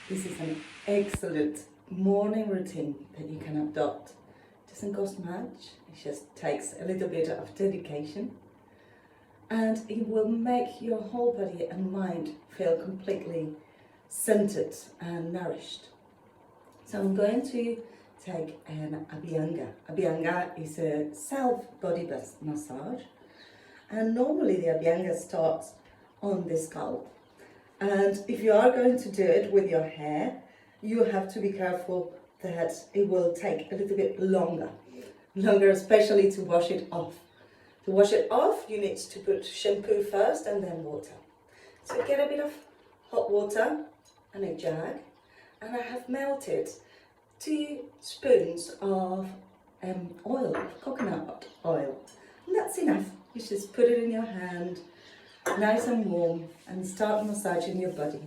This is an excellent morning routine that you can adopt. It doesn't cost much, it just takes a little bit of dedication, and it will make your whole body and mind feel completely centered and nourished. So I'm going to take an Abhyanga. Abhyanga is a self-body massage, and normally the Abhyanga starts on the scalp. And if you are going to do it with your hair, you have to be careful that it will take a little bit longer especially to wash it off. To wash it off, you need to put shampoo first and then water. So get a bit of hot water and a jug, and I have melted 2 spoons of oil, coconut oil, and that's enough. You just put it in your hand, nice and warm, and start massaging your body.